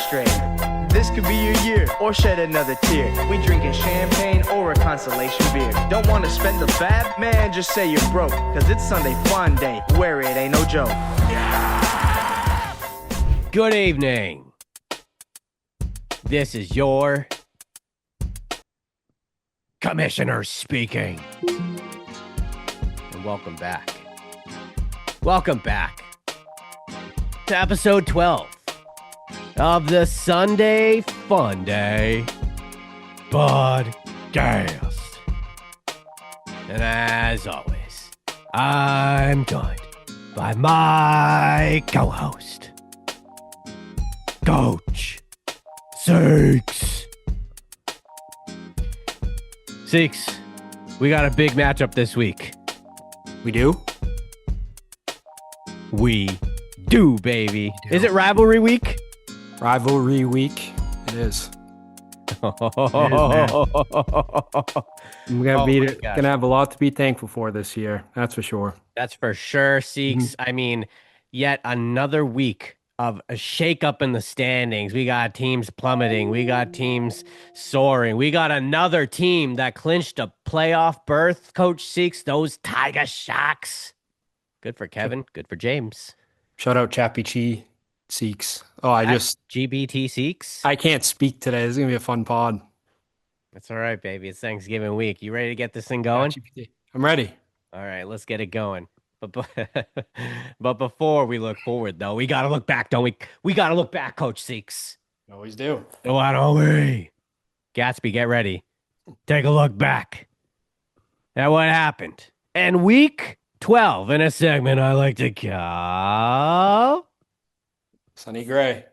frustrated. This could be your year, or shed another tear. We drinking champagne or a consolation beer. Don't want to spend the fab? Man, just say you're broke. Cause it's Sunday Funday, where it ain't no joke. Good evening. This is your Commissioner speaking. And welcome back. Welcome back to episode 12 of the Sunday Funday podcast. And as always, I'm joined by my co-host, Coach Seeks. Seeks, we got a big matchup this week. We do? We do, baby. We do. Is it rivalry week? Rivalry week. It is. We're gonna have a lot to be thankful for this year. That's for sure. That's for sure, Seeks. I mean, yet another week of a shakeup in the standings. We got teams plummeting. We got teams soaring. We got another team that clinched a playoff berth. Coach Seeks, those Tiger Sharks. Good for Kevin. Good for James. Shout out ChatGPTSeeks. Oh, ChatGPTSeeks. I can't speak today. This is gonna be a fun pod. That's all right, baby. It's Thanksgiving week. You ready to get this thing going? I'm ready. All right, let's get it going. But before we look forward, though, we got to look back, don't we? We got to look back, Coach Seeks. Always do. Why don't we? Gatsby, get ready. Take a look back at what happened. And week 12 in a segment I like to call Sonny Gray.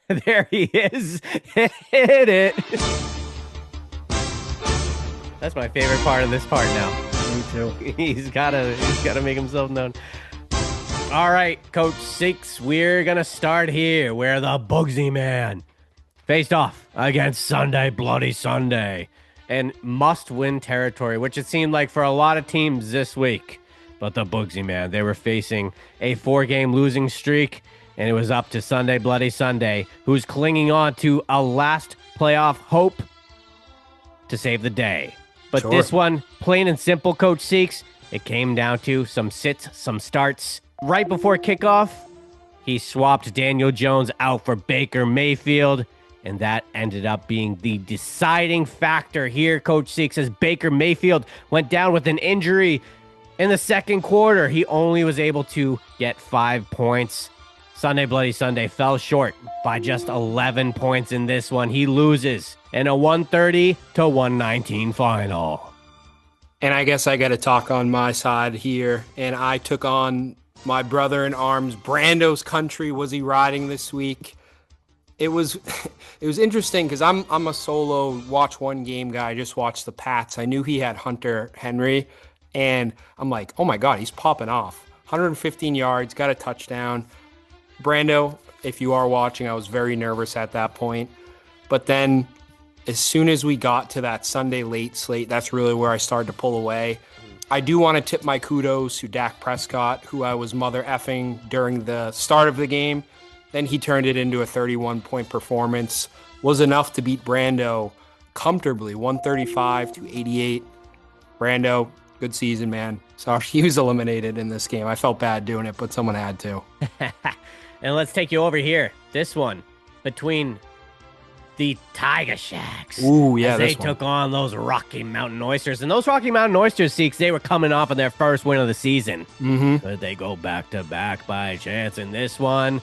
There he is. Hit it. That's my favorite part of this part now. Me too. He's gotta make himself known. All right, Coach Seeks, we're gonna start here where the Bugsy Man faced off against Sunday Bloody Sunday and must-win territory, which it seemed like for a lot of teams this week. But the Bugsy Man, they were facing a 4-game losing streak, and it was up to Sunday Bloody Sunday, who's clinging on to a last playoff hope to save the day. But Sure. This one, plain and simple, Coach Seeks, it came down to some sits, some starts. Right before kickoff, he swapped Daniel Jones out for Baker Mayfield, and that ended up being the deciding factor here, Coach Seeks, as Baker Mayfield went down with an injury in the second quarter. He only was able to get 5 points. Sunday Bloody Sunday fell short by just 11 points in this one. He loses in a 130-119 final. And I guess I got to talk on my side here. And I took on my brother-in-arms. Brando's country was he riding this week? It was interesting because I'm a solo watch one game guy. I just watched the Pats. I knew he had Hunter Henry. And I'm like, oh my God, he's popping off. 115 yards, got a touchdown. Brando, if you are watching, I was very nervous at that point. But then as soon as we got to that Sunday late slate, that's really where I started to pull away. I do want to tip my kudos to Dak Prescott, who I was mother effing during the start of the game. Then he turned it into a 31-point performance. Was enough to beat Brando comfortably, 135-88. Brando, good season, man. Sorry, he was eliminated in this game. I felt bad doing it, but someone had to. And let's take you over here. This one between the Tiger Sharks. Ooh, yeah, as they took on those Rocky Mountain Oysters. And those Rocky Mountain Oysters, Seeks, they were coming off of their first win of the season. Mm-hmm. Could they go back-to-back by chance in this one?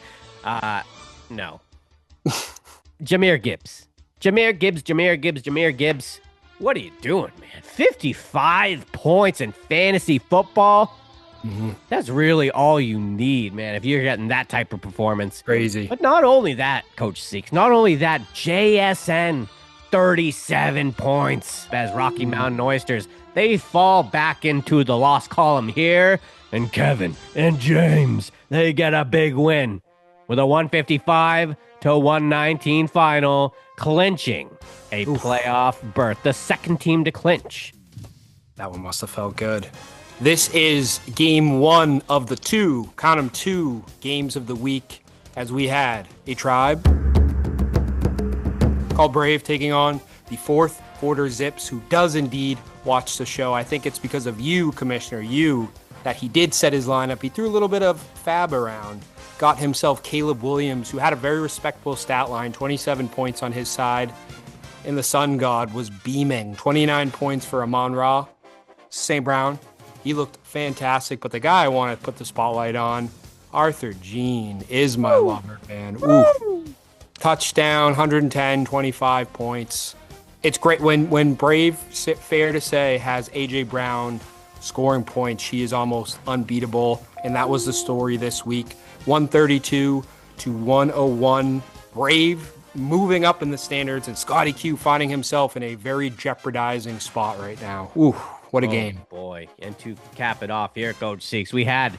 No. Jahmyr Gibbs. What are you doing, man? 55 points in fantasy football. Mm-hmm. That's really all you need, man, if you're getting that type of performance. Crazy. But not only that, Coach Seeks, not only that, JSN, 37 points as Rocky Mountain Oysters. They fall back into the lost column here. And Kevin and James, they get a big win with a 155-119 final, clinching a playoff berth, the second team to clinch. That one must have felt good. This is game one of the two, count them, two games of the week. as we had a tribe called Brave taking on the fourth quarter Zips, who does indeed watch the show. I think it's because of you, Commissioner, that he did set his lineup. He threw a little bit of fab around, got himself Caleb Williams, who had a very respectable stat line, 27 points on his side. And the Sun God was beaming, 29 points for Amon-Ra. St. Brown, he looked fantastic, but the guy I want to put the spotlight on, Arthur Jean, is my lover, man. Ooh. Touchdown, 110, 25 points. It's great when Brave, fair to say, has A.J. Brown scoring points. She is almost unbeatable, and that was the story this week. 132 to 101. Brave moving up in the standards, and Scotty Q finding himself in a very jeopardizing spot right now. Ooh, what a game. Boy, and to cap it off here, Coach Seeks, we had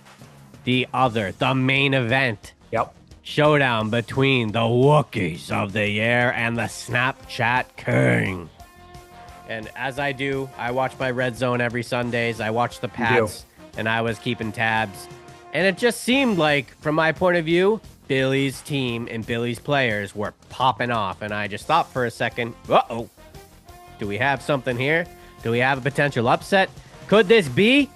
the main event. Yep. Showdown between the Wookiees of the Air and the Snapchat King. And as I do, I watch my Red Zone every Sundays. I watch the Pats, and I was keeping tabs. And it just seemed like, from my point of view, Billy's team and Billy's players were popping off. And I just thought for a second, uh-oh, do we have something here? Do we have a potential upset? Could this be?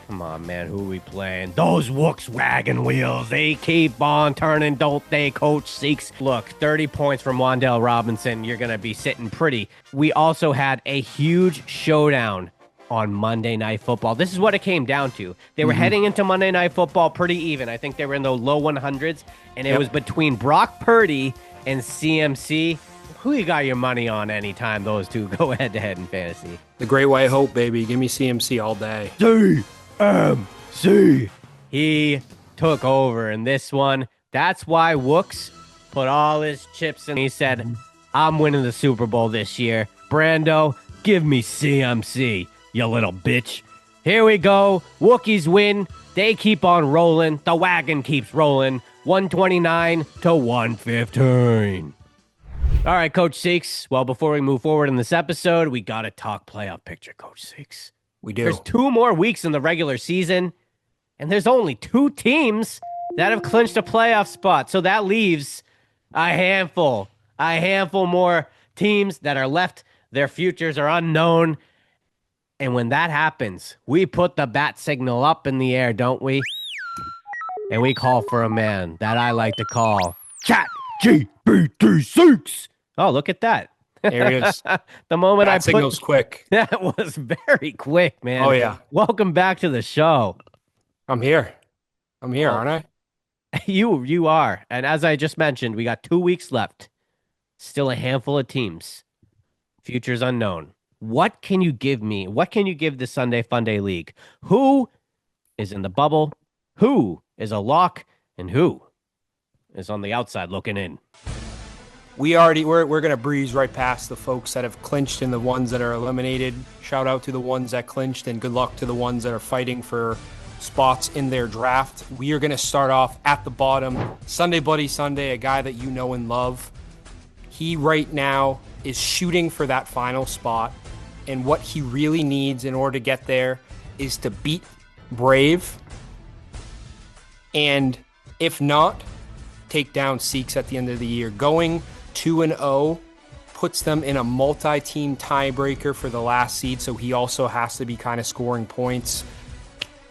Come on, man, who are we playing? Those Wooks wagon wheels, they keep on turning, don't they, Coach Seeks? Look, 30 points from Wan'Dale Robinson. You're going to be sitting pretty. We also had a huge showdown on Monday Night Football. This is what it came down to. They were heading into Monday Night Football pretty even. I think they were in the low 100s, and it was between Brock Purdy and CMC. Who you got your money on anytime those two go head-to-head in fantasy? The Great White Hope, baby. Give me CMC all day. CMC. He took over in this one. That's why Wooks put all his chips in. He said, I'm winning the Super Bowl this year. Brando, give me CMC, you little bitch. Here we go. Wookiees win. They keep on rolling. The wagon keeps rolling. 129 to 115. All right, Coach Seeks. Well, before we move forward in this episode, we got to talk playoff picture, Coach Seeks. We do. There's 2 more weeks in the regular season, and there's only 2 teams that have clinched a playoff spot. So that leaves a handful more teams that are left. Their futures are unknown. And when that happens, we put the bat signal up in the air, don't we? And we call for a man that I like to call ChatGPTSeeks. Oh, look at that. There he is. The moment that signal's quick. That was very quick, man. Oh, yeah. Welcome back to the show. I'm here, aren't I? You are. And as I just mentioned, we got 2 weeks left. Still a handful of teams. Futures unknown. What can you give me? What can you give the Sunday Funday League? Who is in the bubble? Who is a lock? And who is on the outside looking in? We're going to breeze right past the folks that have clinched and the ones that are eliminated. Shout out to the ones that clinched, and good luck to the ones that are fighting for spots in their draft. We are going to start off at the bottom. Sunday Buddy Sunday, a guy that you know and love. He right now is shooting for that final spot, and what he really needs in order to get there is to beat Brave, and if not, take down Seeks at the end of the year. Going 2-0 puts them in a multi-team tiebreaker for the last seed, so he also has to be kind of scoring points.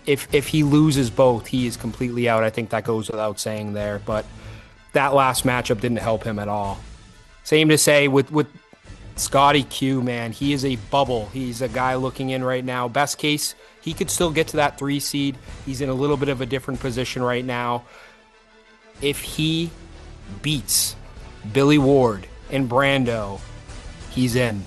If he loses both, he is completely out. I think that goes without saying there, but that last matchup didn't help him at all. Same to say with Scotty Q, man. He is a bubble. He's a guy looking in right now. Best case, he could still get to that 3 seed. He's in a little bit of a different position right now. If he beats Billy Ward and Brando, he's in.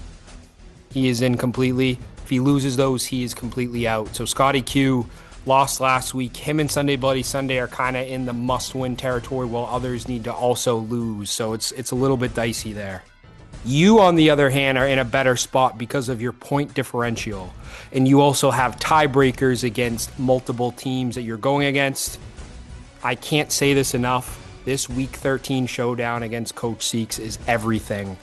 He is in completely. If he loses those, he is completely out. So Scotty Q lost last week. Him and Sunday Bloody Sunday are kind of in the must-win territory, while others need to also lose. So it's a little bit dicey there. You, on the other hand, are in a better spot because of your point differential. And you also have tiebreakers against multiple teams that you're going against. I can't say this enough. This Week 13 showdown against Coach Seeks is everything.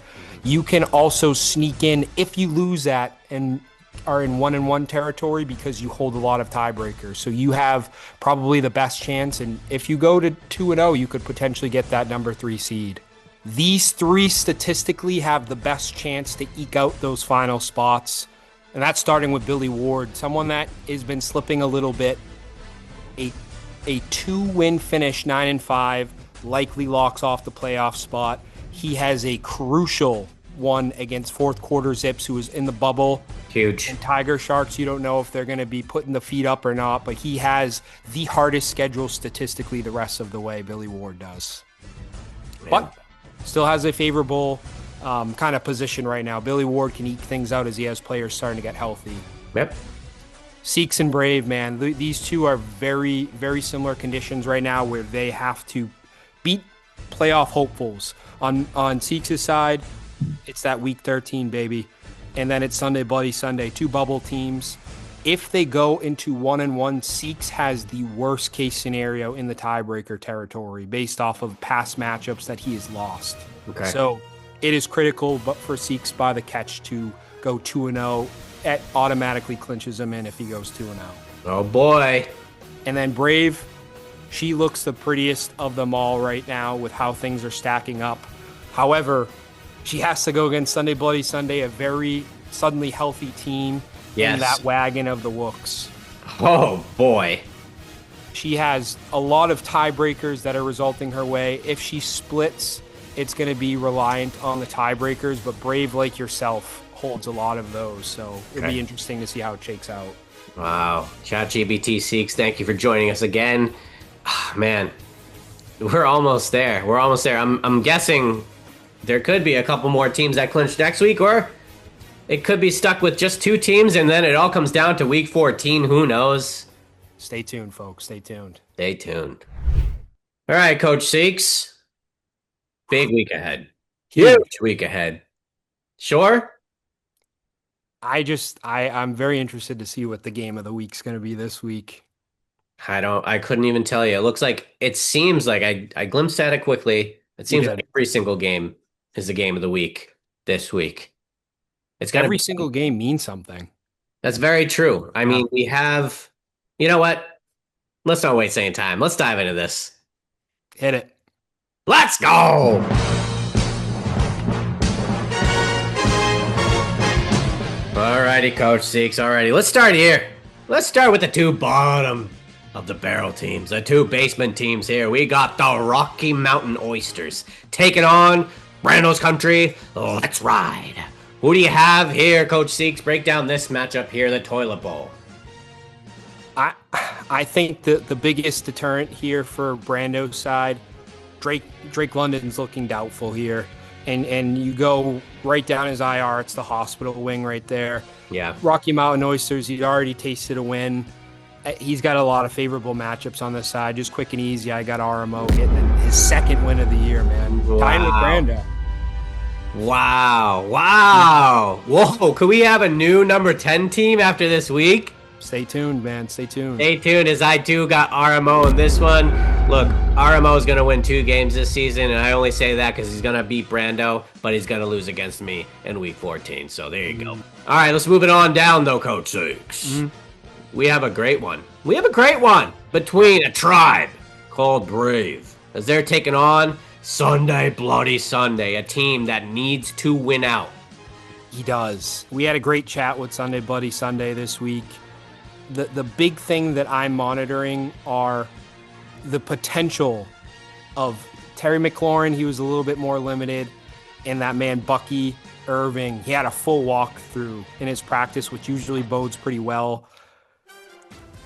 You can also sneak in, if you lose that and are in 1-1 territory because you hold a lot of tiebreakers. So you have probably the best chance. And if you go to 2-0, you could potentially get that number 3 seed. These 3 statistically have the best chance to eke out those final spots. And that's starting with Billy Ward, someone that has been slipping a little bit. A 2-win finish, 9-5, likely locks off the playoff spot. He has a crucial one against fourth quarter Zips, who is in the bubble. Huge. And Tiger Sharks, you don't know if they're going to be putting the feet up or not, but he has the hardest schedule statistically the rest of the way, Billy Ward does. Man. But still has a favorable kind of position right now. Billy Ward can eke things out as he has players starting to get healthy. Yep. Seeks and Brave, man. These two are very, very similar conditions right now where they have to beat playoff hopefuls. On Seeks' side, it's that week 13, baby. And then it's Sunday Bloody Sunday, 2 bubble teams. If they go into 1-1, Seeks has the worst case scenario in the tiebreaker territory based off of past matchups that he has lost. Okay. So it is critical, but for Seeks by the catch to go 2-0, it automatically clinches him in if he goes 2-0. Oh boy. And then Brave, she looks the prettiest of them all right now with how things are stacking up. However, she has to go against Sunday Bloody Sunday, a very suddenly healthy team in that wagon of the Wooks. Oh boy. She has a lot of tiebreakers that are resulting her way. If she splits, it's going to be reliant on the tiebreakers, but Brave, like yourself, holds a lot of those. So it'll be interesting to see how it shakes out. Wow. ChatGPTSeeks, thank you for joining us again. Man, we're almost there. We're almost there. I'm guessing there could be a couple more teams that clinch next week, or it could be stuck with just 2 teams, and then it all comes down to week 14. Who knows? Stay tuned, folks. Stay tuned. Stay tuned. All right, Coach Seeks. Big week ahead. Huge week ahead. Sure? I'm very interested to see what the game of the week's going to be this week. I couldn't even tell you. It seems like I glimpsed at it quickly. It seems like every single game is the game of the week this week. Every single game means something. That's very true. I mean, we have, you know what? Let's not waste any time. Let's dive into this. Hit it. Let's go. Alrighty, Coach Seeks. Alrighty, let's start here. Let's start with the 2 bottom of the barrel teams, the 2 basement teams here. We got the Rocky Mountain Oysters taking on Brando's Country. Let's ride. Who do you have here, Coach Seeks? Break down this matchup here, the Toilet Bowl. I think the biggest deterrent here for Brando's side, Drake London's looking doubtful here. And you go right down his IR, it's the hospital wing right there. Yeah. Rocky Mountain Oysters, he'd already tasted a win. He's got a lot of favorable matchups on this side. Just quick and easy, I got RMO getting his 2nd win of the year, man. Wow. Tying with Brando. Wow. Whoa, could we have a new number 10 team after this week? Stay tuned, man. Stay tuned. Stay tuned, as I too got RMO in this one. Look, RMO is going to win 2 games this season, and I only say that because he's going to beat Brando, but he's going to lose against me in week 14. So there you go. All right, let's move it on down, though, Coach Seeks. We have a great one. We have a great one between a tribe called Brave, as they're taking on Sunday Bloody Sunday, a team that needs to win out. He does. We had a great chat with Sunday Bloody Sunday this week. The big thing that I'm monitoring are the potential of Terry McLaurin. He was a little bit more limited. And that man, Bucky Irving, he had a full walkthrough in his practice, which usually bodes pretty well.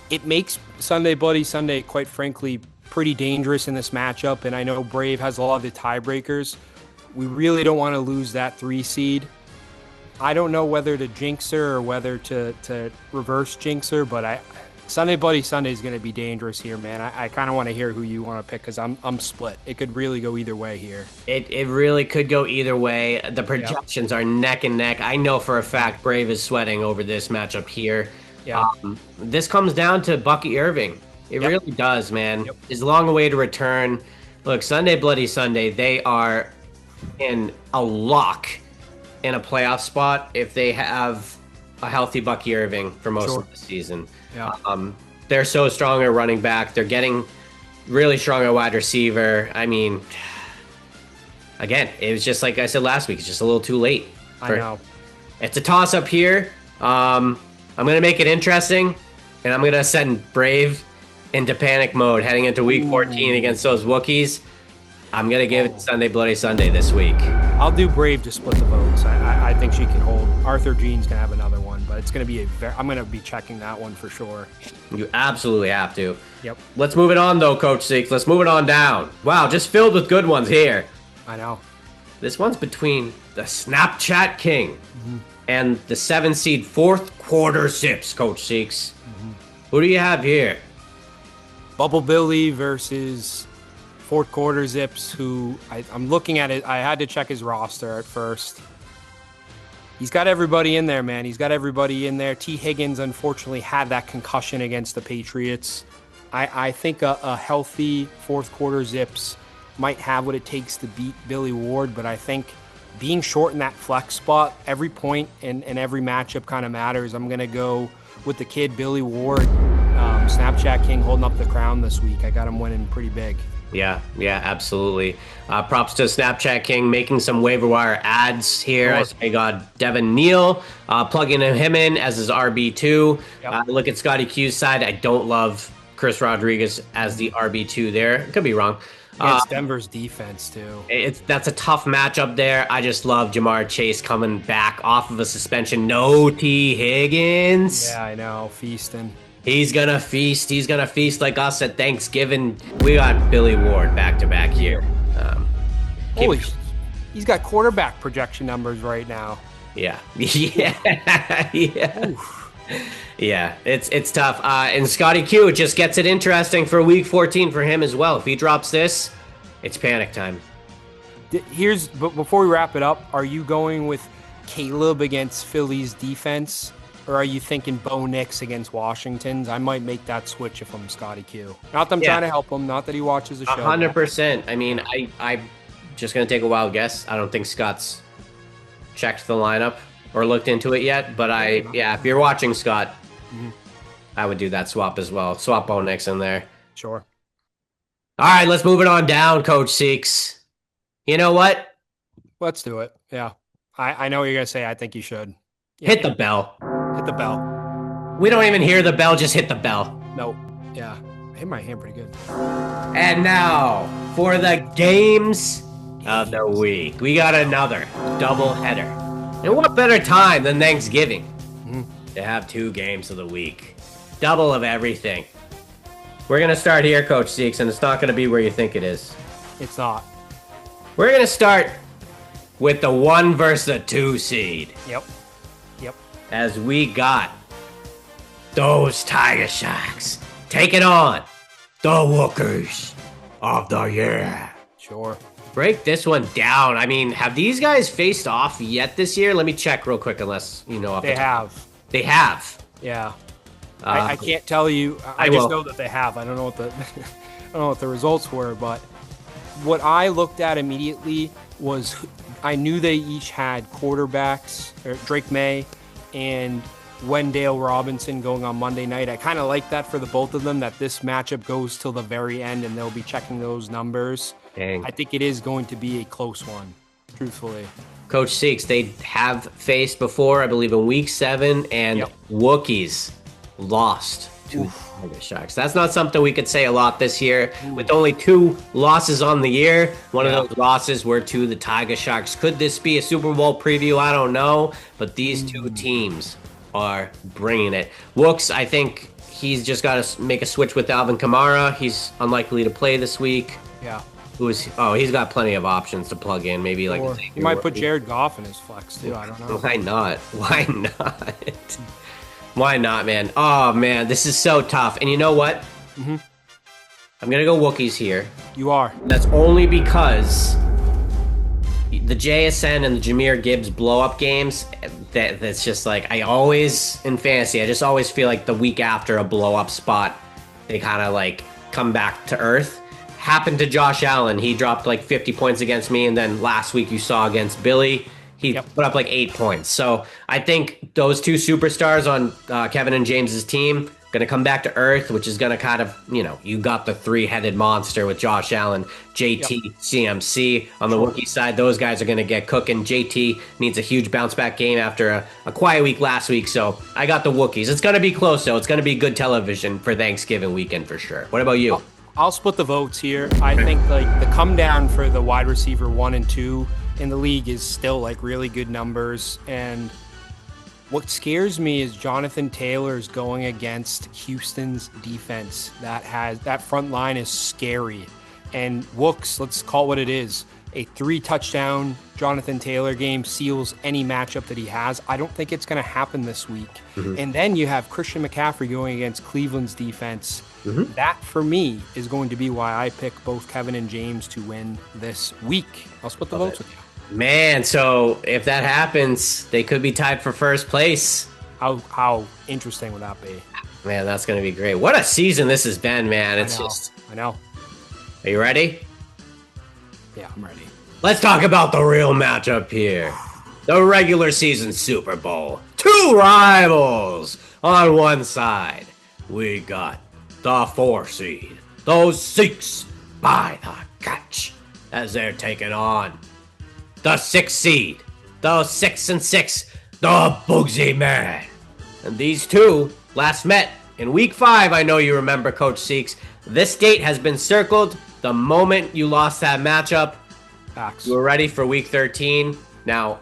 It makes Sunday Bloody Sunday, quite frankly, pretty dangerous in this matchup. And I know Brave has a lot of the tiebreakers. We really don't want to lose that 3 seed. I don't know whether to jinx her or whether to reverse jinx her, but Sunday Bloody Sunday is going to be dangerous here, man. I kind of want to hear who you want to pick because I'm split. It could really go either way here. It really could go either way. The projections are neck and neck. I know for a fact Brave is sweating over this matchup here. Yeah. This comes down to Bucky Irving. It really does, man. His long way to return. Look, Sunday Bloody Sunday, they are in a lock in a playoff spot if they have a healthy Bucky Irving for most of the season. Yeah. They're so strong at running back. They're getting really strong at wide receiver. I mean, again, it was just like I said last week. It's just a little too late. I know. It's a toss-up here. I'm going to make it interesting, and I'm going to send Brave into panic mode heading into Week 14 against those Wookiees. I'm going to give it Sunday Bloody Sunday this week. I'll do Brave to split the votes. I think she can hold. Arthur Jean's going to have another one, but it's going to be I'm going to be checking that one for sure. You absolutely have to. Yep. Let's move it on, though, Coach Seeks. Let's move it on down. Wow, just filled with good ones here. I know. This one's between the Snapchat King and the 7-seed fourth quarter Zips, Coach Seeks. Who do you have here? Bubble Billy versus fourth quarter Zips, who I'm looking at it. I had to check his roster at first. He's got everybody in there, man. He's got everybody in there. T. Higgins, unfortunately, had that concussion against the Patriots. I think a healthy fourth quarter Zips might have what it takes to beat Billy Ward, but I think being short in that flex spot, every point and every matchup kind of matters. I'm going to go with the kid, Billy Ward, Snapchat King, holding up the crown this week. I got him winning pretty big. Yeah, absolutely. Props to Snapchat King making some waiver wire ads here. I got Devin Neal, plugging him in as his RB2. Yep. Look at Scotty Q's side. I don't love Chris Rodriguez as the RB2 there. Could be wrong. Against Denver's defense, too. That's a tough matchup there. I just love Jamar Chase coming back off of a suspension. No T. Higgins. Yeah, I know. Feasting. He's going to feast. He's going to feast like us at Thanksgiving. We got Billy Ward back-to-back here. Holy, he's got quarterback projection numbers right now. Yeah. Yeah, it's tough. And Scotty Q, it just gets it interesting for Week 14 for him as well. If he drops this, it's panic time. But before we wrap it up, are you going with Caleb against Philly's defense, or are you thinking Bo Nix against Washington's? I might make that switch if I'm Scotty Q. Not that I'm trying to help him, not that he watches the show. 100%. I mean, I'm just going to take a wild guess. I don't think Scott's checked the lineup or looked into it yet, but if you're watching Scott, I would do that swap as well. Swap Bo Nix in there. Sure. All right, let's move it on down, Coach Seeks. You know what? Let's do it. Yeah. I know what you're going to say. I think you should. Yeah. Hit the bell. Hit the bell. We don't even hear the bell, just hit the bell. Nope. Yeah. I hit my hand pretty good. And now, for the games of the week, we got another double header. And what better time than Thanksgiving to have 2 games of the week? Double of everything. We're going to start here, Coach Seeks, and it's not going to be where you think it is. It's not. We're going to start with the 1 versus the 2 seed. Yep. As we got those Tiger Sharks taking on the Wookers of the year. Sure. Break this one down. I mean, have these guys faced off yet this year? Let me check real quick, unless you know. They have. They have. Yeah. I can't tell you. I just know that they have. I don't know what the results were, but what I looked at immediately was I knew they each had quarterbacks, Drake May and Wendell Robinson going on Monday night. I kind of like that for the both of them, that this matchup goes till the very end and they'll be checking those numbers. Dang. I think it is going to be a close one, truthfully. Coach Seeks, they have faced before, I believe, in Week 7, and Wookiees lost to Tiger Sharks. That's not something we could say a lot this year. With only 2 losses on the year, one of those losses were to the Tiger Sharks. Could this be a Super Bowl preview? I don't know, but these 2 teams are bringing it. Wooks, I think he's just got to make a switch with Alvin Kamara. He's unlikely to play this week. Yeah. He's got plenty of options to plug in. Maybe like he might put Jared Goff in his flex too. I don't know. Why not? Why not, man? Oh man, this is so tough. And you know what? I'm gonna go Wookiees here. You are. That's only because the JSN and the Jahmyr Gibbs blow-up games, that's just like, I always, in fantasy, I just always feel like the week after a blow-up spot, they kind of like come back to earth. Happened to Josh Allen. He dropped like 50 points against me, and then last week you saw against Billy, He Yep. put up like 8 points. So I think those two superstars on Kevin and James's team going to come back to earth, which is going to kind of, you got the three-headed monster with Josh Allen, JT, CMC. On the rookie side, those guys are going to get cooking. JT needs a huge bounce-back game after a quiet week last week, so I got the Wookiees. It's going to be close, though. It's going to be good television for Thanksgiving weekend for sure. What about you? I'll split the votes here. I think like the come down for the wide receiver 1 and 2 in the league is still like really good numbers, and what scares me is Jonathan Taylor's going against Houston's defense. That front line is scary. And Wooks, let's call it what it is. A 3-touchdown Jonathan Taylor game seals any matchup that he has. I don't think it's going to happen this week. And then you have Christian McCaffrey going against Cleveland's defense. That, for me, is going to be why I pick both Kevin and James to win this week. I'll split the votes with you. Man, so if that happens, they could be tied for first place. How interesting would that be? Man, that's going to be great. What a season this has been, man. I know. Are you ready? Yeah, I'm ready. Let's talk about the real matchup here. The regular season Super Bowl. Two rivals. On one side, we got the 4 seed, those Seeks by the catch, as they're taking on the 6 seed, the 6-6, the Boogsy Man. And these two last met in week 5. I know you remember, Coach Seeks. This date has been circled the moment you lost that matchup. Facts. You were ready for week 13. Now,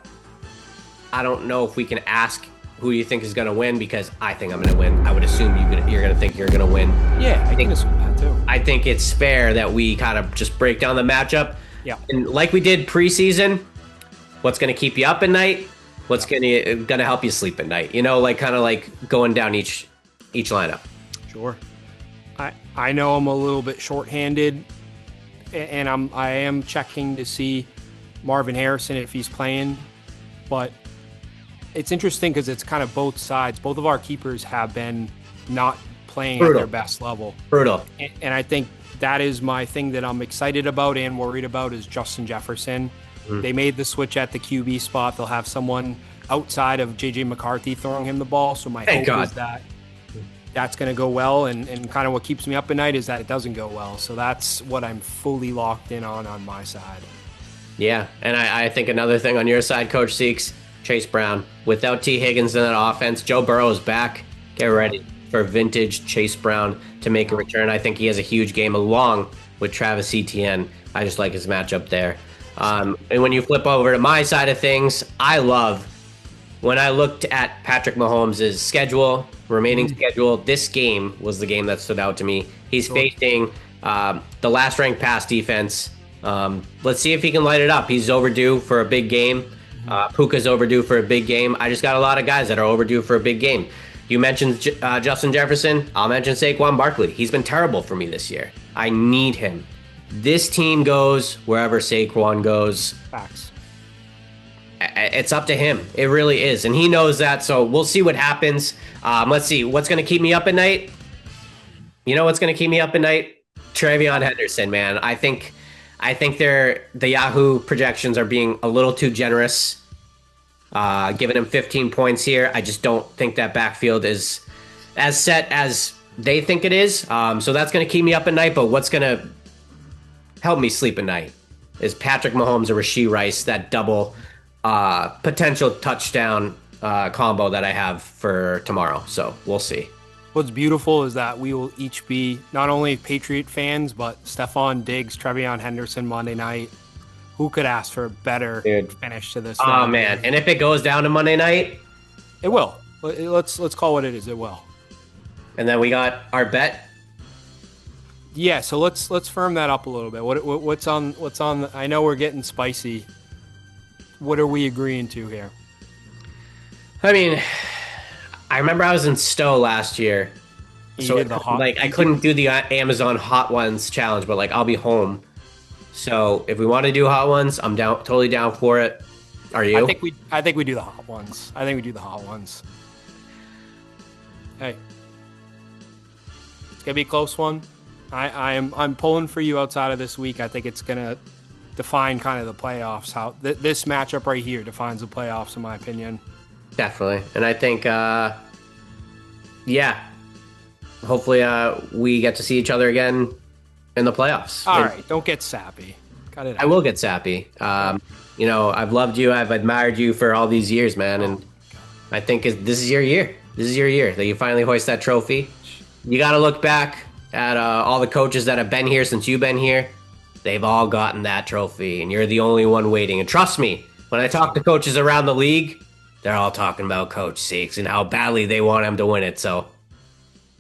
I don't know if we can ask who you think is going to win, because I think I'm going to win. I would assume you're going to think you're going to win. Yeah, I can assume that too. I think it's fair that we kind of just break down the matchup. Yeah. And like we did preseason, what's going to keep you up at night? What's going to help you sleep at night? Like kind of like going down each lineup. Sure. I know I'm a little bit shorthanded, and I am checking to see Marvin Harrison if he's playing, but it's interesting because it's kind of both sides. Both of our keepers have been not playing at their best level. Brutal. And I think that is my thing that I'm excited about and worried about is Justin Jefferson. They made the switch at the QB spot. They'll have someone outside of J.J. McCarthy throwing him the ball. So my hope is that that's going to go well. And kind of what keeps me up at night is that it doesn't go well. So that's what I'm fully locked in on my side. Yeah, and I think another thing on your side, Coach Seeks, Chase Brown. Without T. Higgins in that offense, Joe Burrow is back. Get ready for vintage Chase Brown to make a return. I think he has a huge game along with Travis Etienne. I just like his matchup there. And when you flip over to my side of things, I love when I looked at Patrick Mahomes' remaining schedule, this game was the game that stood out to me. He's facing the last ranked pass defense. Let's see if he can light it up. He's overdue for a big game. Puka's overdue for a big game. I just got a lot of guys that are overdue for a big game. You mentioned Justin Jefferson. I'll mention Saquon Barkley. He's been terrible for me this year. I need him. This team goes wherever Saquon goes. Facts. It's up to him. It really is. And he knows that, so we'll see what happens. Let's see. What's going to keep me up at night? You know what's going to keep me up at night? TreVeyon Henderson, man. I think the Yahoo projections are being a little too generous, giving him 15 points here. I just don't think that backfield is as set as they think it is. So that's going to keep me up at night. But what's going to help me sleep at night is Patrick Mahomes or Rashee Rice, that double potential touchdown combo that I have for tomorrow. So we'll see. What's beautiful is that we will each be not only Patriot fans, but Stephon Diggs, TreVeyon Henderson Monday night. Who could ask for a better finish to this? Oh, man. And if it goes down to Monday night? It will. Let's call what it is. It will. And then we got our bet. Yeah, so let's firm that up a little bit. What's on? I know we're getting spicy. What are we agreeing to here? I mean, I remember I was in Stowe last year, so I couldn't do the Amazon Hot Ones challenge, but I'll be home. So if we want to do Hot Ones, I'm totally down for it. Are you? I think we do the Hot Ones. Hey, it's gonna be a close one. I'm pulling for you outside of this week. I think it's gonna define kind of the playoffs. How this matchup right here defines the playoffs, in my opinion. Definitely. And I think, hopefully we get to see each other again in the playoffs. All right, don't get sappy. Cut it out. I will get sappy. I've loved you. I've admired you for all these years, man. And I think this is your year. This is your year that you finally hoist that trophy. You got to look back at all the coaches that have been here since you've been here. They've all gotten that trophy, and you're the only one waiting. And trust me, when I talk to coaches around the league, they're all talking about Coach Seeks and how badly they want him to win it. So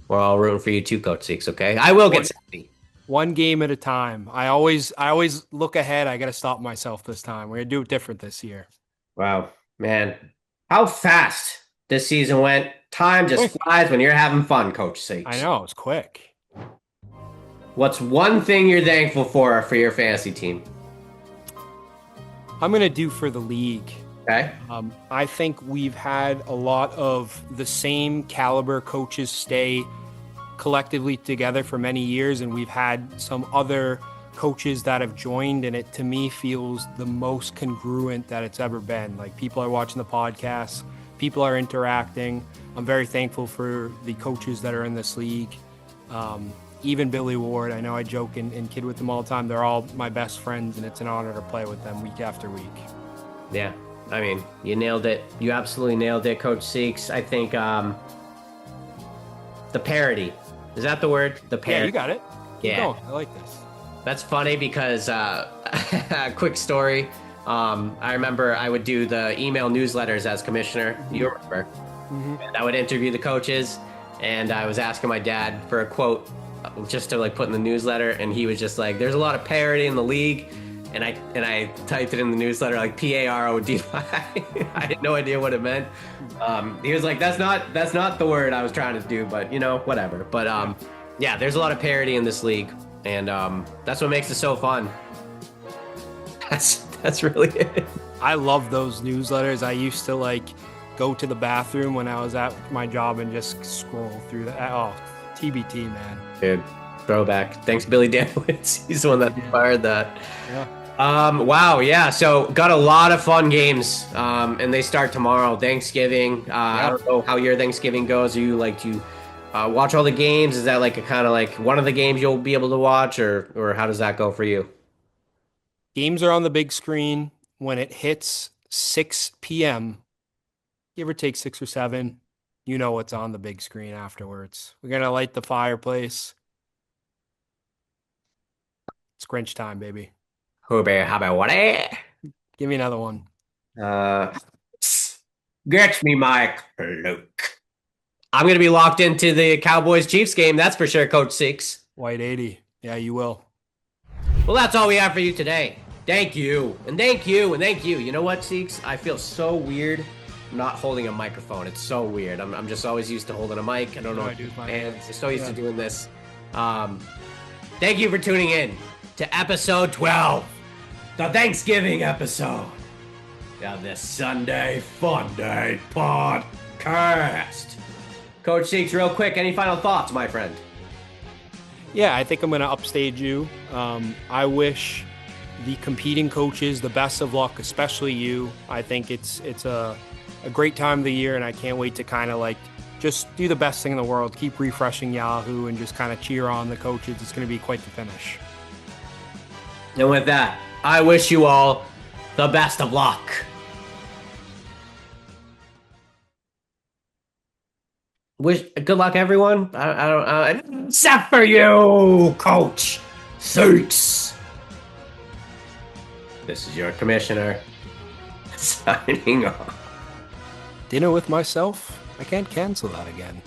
we're all rooting for you too, Coach Seeks, okay? I will get sappy. One game at a time. I always look ahead. I got to stop myself this time. We're going to do it different this year. Wow, man. How fast this season went. Time just flies when you're having fun, Coach Seeks. I know, it's quick. What's one thing you're thankful for your fantasy team? I'm going to do for the league. Okay. I think we've had a lot of the same caliber coaches stay collectively together for many years, and we've had some other coaches that have joined, and it to me feels the most congruent that it's ever been. Like, people are watching the podcast, people are interacting. I'm very thankful for the coaches that are in this league. Even Billy Ward, I know I joke and kid with them all the time. They're all my best friends, and it's an honor to play with them week after week. Yeah, I mean, you nailed it. You absolutely nailed it, Coach Seeks. I think the parody. Is that the word? The parody. Yeah, you got it. Keep Yeah. going. I like this. That's funny because, quick story. I remember I would do the email newsletters as commissioner. You remember? Mm-hmm. And I would interview the coaches, and I was asking my dad for a quote just to like put in the newsletter, and he was just like, "There's a lot of parody in the league," and I typed it in the newsletter like PARODY. I had no idea what it meant. He was like, "That's not the word I was trying to do," but whatever. But yeah, there's a lot of parody in this league, and that's what makes it so fun. That's really it. I love those newsletters. I used to like go to the bathroom when I was at my job and just scroll through that. Oh, TBT, man. Dude, throwback. Thanks, Billy Danowitz. He's the one that inspired that. Yeah. Wow, yeah. So got a lot of fun games, and they start tomorrow. Thanksgiving. I don't know how your Thanksgiving goes. Do you like to watch all the games? Is that like a kind of like one of the games you'll be able to watch, or how does that go for you? Games are on the big screen when it hits 6 p.m. Give or take 6 or 7. You know what's on the big screen afterwards. We're going to light the fireplace. It's Grinch time, baby. How about what? Give me another one. Get me my cloak. I'm going to be locked into the Cowboys-Chiefs game, that's for sure, Coach Seeks. White 80. Yeah, you will. Well, that's all we have for you today. Thank you, and thank you, and thank you. You know what, Seeks? I feel so weird not holding a microphone. It's so weird. I'm just always used to holding a mic. I don't know. I'm so used to doing this. Thank you for tuning in to episode 12, the Thanksgiving episode of the Sunday Funday podcast. Coach Seeks, real quick, any final thoughts, my friend? Yeah, I think I'm going to upstage you. I wish the competing coaches the best of luck, especially you. I think it's a great time of the year, and I can't wait to kind of like just do the best thing in the world, keep refreshing Yahoo, and just kind of cheer on the coaches. It's going to be quite the finish. And with that, I wish you all the best of luck. Good luck, everyone. I don't, except for you, Coach Seeks. This is your commissioner signing off. Dinner with myself? I can't cancel that again.